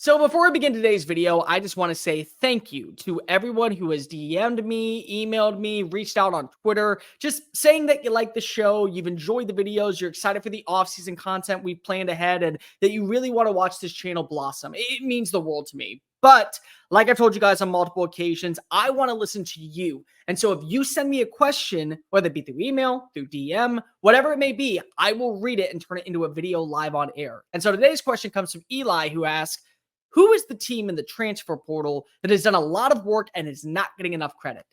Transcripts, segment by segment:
So before we begin today's video, I just want to say thank you to everyone who has DM'd me, emailed me, reached out on Twitter, just saying that you like the show, you've enjoyed the videos, you're excited for the off-season content we've planned ahead, and that you really want to watch this channel blossom. It means the world to me. But like I've told you guys on multiple occasions, I want to listen to you. And so if you send me a question, whether it be through email, through DM, whatever it may be, I will read it and turn it into a video live on air. And so today's question comes from Eli, who asks, who is the team in the transfer portal that has done a lot of work and is not getting enough credit?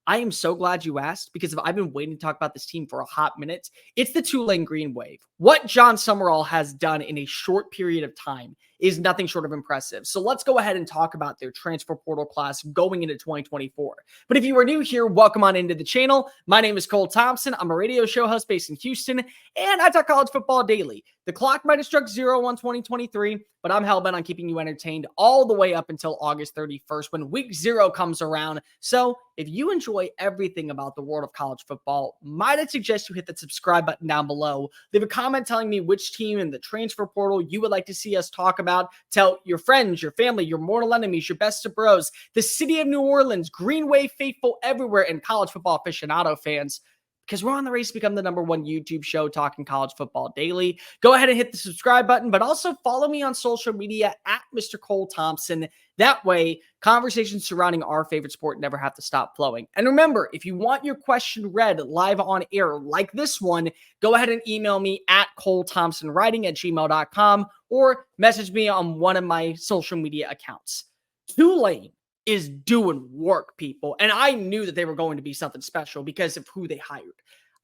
I am so glad you asked because I've been waiting to talk about this team for a hot minute. It's the Tulane Green Wave. What Jon Sumrall has done in a short period of time is nothing short of impressive. So let's go ahead and talk about their transfer portal class going into 2024. But if you are new here, welcome on into the channel. My name is Cole Thompson. I'm a radio show host based in Houston, and I talk college football daily. The clock might have struck zero on 2023, but I'm hellbent on keeping you entertained all the way up until August 31st when week 0 comes around. So if you enjoy everything about the world of college football, might I suggest you hit that subscribe button down below. Leave a comment telling me which team in the transfer portal you would like to see us talk about. Tell your friends, your family, your mortal enemies, your best of bros, the city of New Orleans, Green Wave faithful everywhere, and college football aficionado fans, because we're on the race to become the #1 YouTube show talking college football daily. Go ahead and hit the subscribe button, but also follow me on social media at Mr. Cole Thompson. That way, conversations surrounding our favorite sport never have to stop flowing. And remember, if you want your question read live on air like this one, go ahead and email me at colethompsonwriting@gmail.com or message me on one of my social media accounts. Tulane is doing work, people. And I knew that they were going to be something special because of who they hired.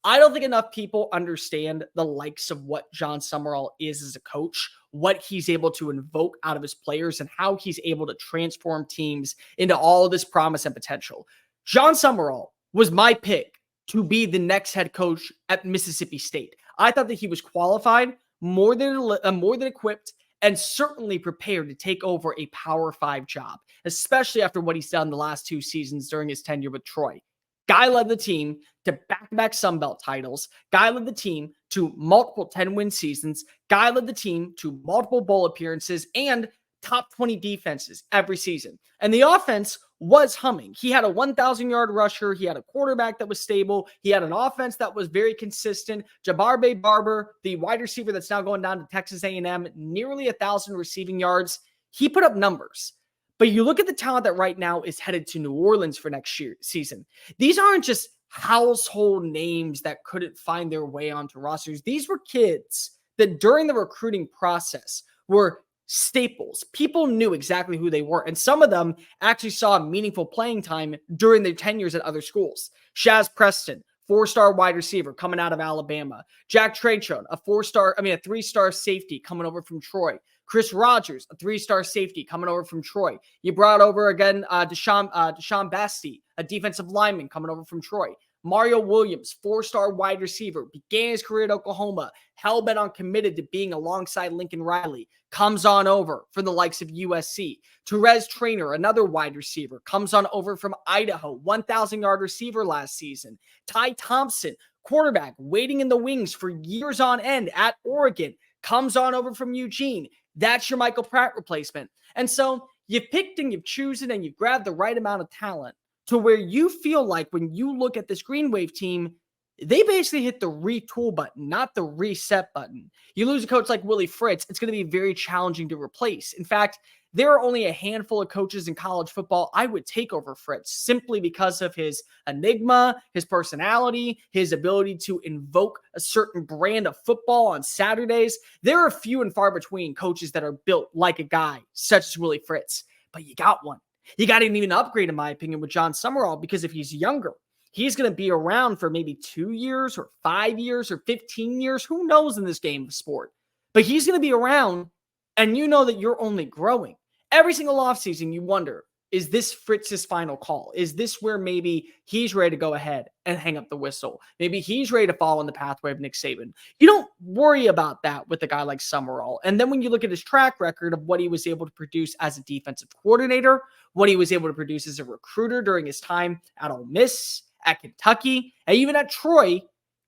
I don't think enough people understand the likes of what Jon Sumrall is as a coach, what he's able to invoke out of his players, and how he's able to transform teams into all of this promise and potential. Jon Sumrall was my pick to be the next head coach at Mississippi State. I thought that he was qualified, more than equipped, and certainly prepared to take over a Power 5 job, especially after what he's done the last 2 seasons during his tenure with Troy. Guy led the team to back-to-back Sun Belt titles. Guy led the team to multiple 10-win seasons. Guy led the team to multiple bowl appearances and top 20 defenses every season. And the offense was humming. He had a 1,000-yard rusher. He had a quarterback that was stable. He had an offense that was very consistent. Jabbar Barber, the wide receiver that's now going down to Texas A&M, nearly 1,000 receiving yards. He put up numbers. But you look at the talent that right now is headed to New Orleans for next season. These aren't just household names that couldn't find their way onto rosters. These were kids that during the recruiting process were staples. People knew exactly who they were. And some of them actually saw meaningful playing time during their tenures at other schools. Shaz Preston, 4-star wide receiver coming out of Alabama. Jack Trachon, a 3-star safety coming over from Troy. Chris Rogers, a 3-star safety coming over from Troy. You brought over again Deshaun Basti, a defensive lineman coming over from Troy. Mario Williams, 4-star wide receiver, began his career at Oklahoma, hell-bent on committed to being alongside Lincoln Riley, comes on over from the likes of USC. Terez Traynor, another wide receiver, comes on over from Idaho, 1,000-yard receiver last season. Ty Thompson, quarterback, waiting in the wings for years on end at Oregon, comes on over from Eugene. That's your Michael Pratt replacement. And so you've picked and you've chosen and you've grabbed the right amount of talent to where you feel like when you look at this Green Wave team, they basically hit the retool button, not the reset button. You lose a coach like Willie Fritz, it's going to be very challenging to replace. In fact, there are only a handful of coaches in college football I would take over Fritz simply because of his enigma, his personality, his ability to invoke a certain brand of football on Saturdays. There are few and far between coaches that are built like a guy such as Willie Fritz, but you got one. You got to even upgrade, in my opinion, with Jon Sumrall because if he's younger, he's going to be around for maybe 2 years or 5 years or 15 years. Who knows in this game of sport? But he's going to be around, and you know that you're only growing. Every single offseason, you wonder, is this Fritz's final call? Is this where maybe he's ready to go ahead and hang up the whistle? Maybe he's ready to follow in the pathway of Nick Saban. You don't worry about that with a guy like Sumrall. And then when you look at his track record of what he was able to produce as a defensive coordinator, what he was able to produce as a recruiter during his time at Ole Miss, at Kentucky, and even at Troy,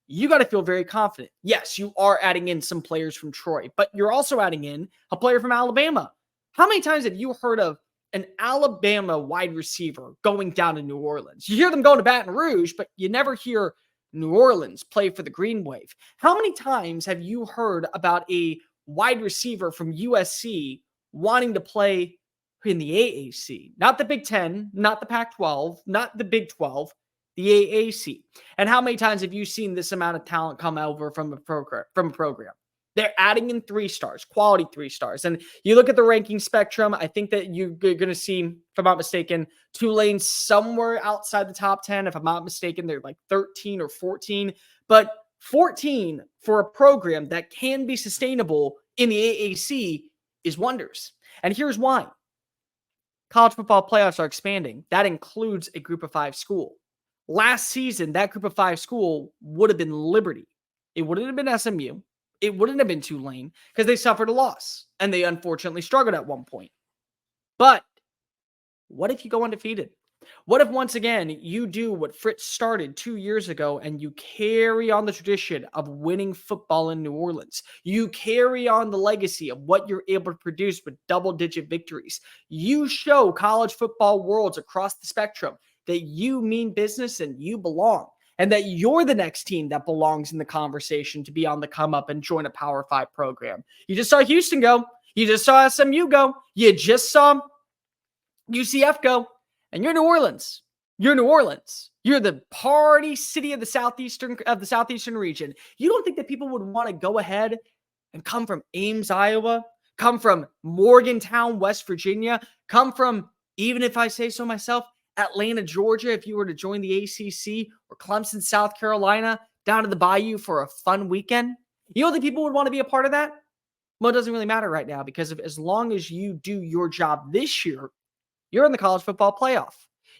you got to feel very confident. Yes, you are adding in some players from Troy, but you're also adding in a player from Alabama. How many times have you heard of an Alabama wide receiver going down to New Orleans? You hear them going to Baton Rouge, but you never hear New Orleans play for the Green Wave. How many times have you heard about a wide receiver from USC wanting to play in the AAC? Not the Big 10, not the Pac 12, not the Big 12, the AAC. And how many times have you seen this amount of talent come over from a program? They're adding in 3 stars, quality 3 stars. And you look at the ranking spectrum, I think that you're going to see, if I'm not mistaken, Tulane somewhere outside the top 10. If I'm not mistaken, they're like 13 or 14. But 14 for a program that can be sustainable in the AAC is wonders. And here's why. College football playoffs are expanding. That includes a group of 5 school. Last season, that group of 5 school would have been Liberty. It wouldn't have been SMU. It wouldn't have been Tulane because they suffered a loss and they unfortunately struggled at one point. But what if you go undefeated? What if once again you do what Fritz started 2 years ago and you carry on the tradition of winning football in New Orleans? You carry on the legacy of what you're able to produce with double-digit victories. You show college football worlds across the spectrum that you mean business and you belong, and that you're the next team that belongs in the conversation to be on the come up and join a Power 5 program. You just saw Houston go. You just saw SMU go. You just saw UCF go. And you're New Orleans. You're New Orleans. You're the party city of the southeastern region. You don't think that people would want to go ahead and come from Ames, Iowa, come from Morgantown, West Virginia, come from, even if I say so myself, Atlanta, Georgia, if you were to join the ACC, or Clemson, South Carolina, down to the Bayou for a fun weekend? You don't think people would want to be a part of that? Well, it doesn't really matter right now because as long as you do your job this year, you're in the college football playoff.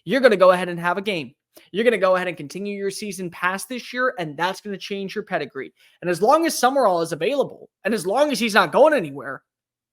You're going to go ahead and have a game. You're going to go ahead and continue your season past this year, and that's going to change your pedigree. And as long as Sumrall is available, and as long as he's not going anywhere,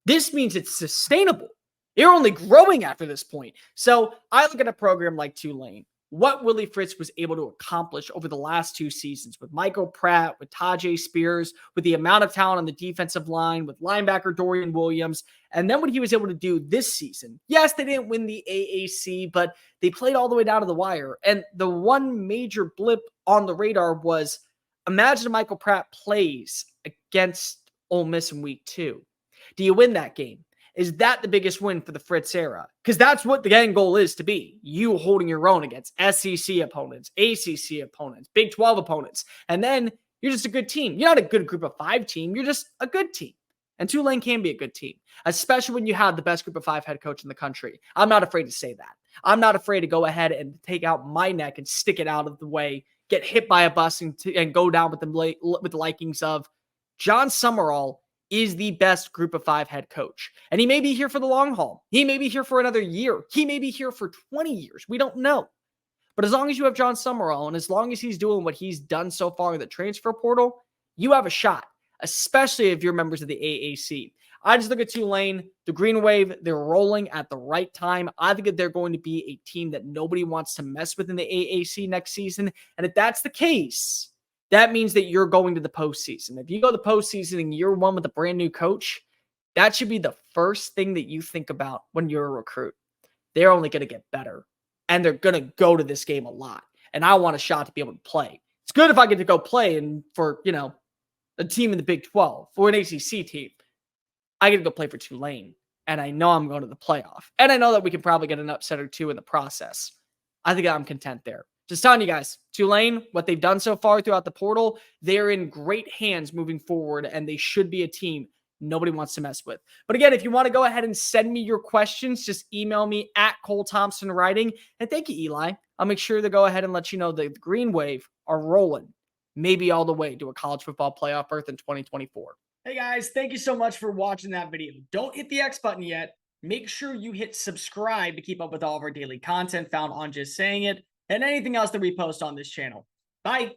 this means it's sustainable. You're only growing after this point. So I look at a program like Tulane, what Willie Fritz was able to accomplish over the last 2 seasons with Michael Pratt, with Tajay Spears, with the amount of talent on the defensive line, with linebacker Dorian Williams, and then what he was able to do this season. Yes, they didn't win the AAC, but they played all the way down to the wire. And the one major blip on the radar was, imagine Michael Pratt plays against Ole Miss in week 2. Do you win that game? Is that the biggest win for the Fritz era? Because that's what the end goal is to be. You holding your own against SEC opponents, ACC opponents, Big 12 opponents. And then you're just a good team. You're not a good group of 5 team. You're just a good team. And Tulane can be a good team, especially when you have the best group of 5 head coach in the country. I'm not afraid to say that. I'm not afraid to go ahead and take out my neck and stick it out of the way, get hit by a bus and go down with the likings of Jon Sumrall is the best group of 5 head coach. And he may be here for the long haul. He may be here for another year. He may be here for 20 years. We don't know. But as long as you have Jon Sumrall and as long as he's doing what he's done so far in the transfer portal, you have a shot, especially if you're members of the AAC. I just look at Tulane, the Green Wave, they're rolling at the right time. I think that they're going to be a team that nobody wants to mess with in the AAC next season. And if that's the case, that means that you're going to the postseason. If you go to the postseason in year 1 with a brand new coach, that should be the first thing that you think about when you're a recruit. They're only going to get better, and they're going to go to this game a lot. And I want a shot to be able to play. It's good if I get to go play and for, a team in the Big 12 or an ACC team. I get to go play for Tulane, and I know I'm going to the playoff. And I know that we can probably get an upset or 2 in the process. I think I'm content there. Just telling you guys, Tulane, what they've done so far throughout the portal, they're in great hands moving forward, and they should be a team nobody wants to mess with. But again, if you want to go ahead and send me your questions, just email me at Cole Thompson Writing. And thank you, Eli. I'll make sure to go ahead and let you know that the Green Wave are rolling, maybe all the way to a college football playoff berth in 2024. Hey guys, thank you so much for watching that video. Don't hit the X button yet. Make sure you hit subscribe to keep up with all of our daily content found on Just Saying It and anything else that we post on this channel. Bye.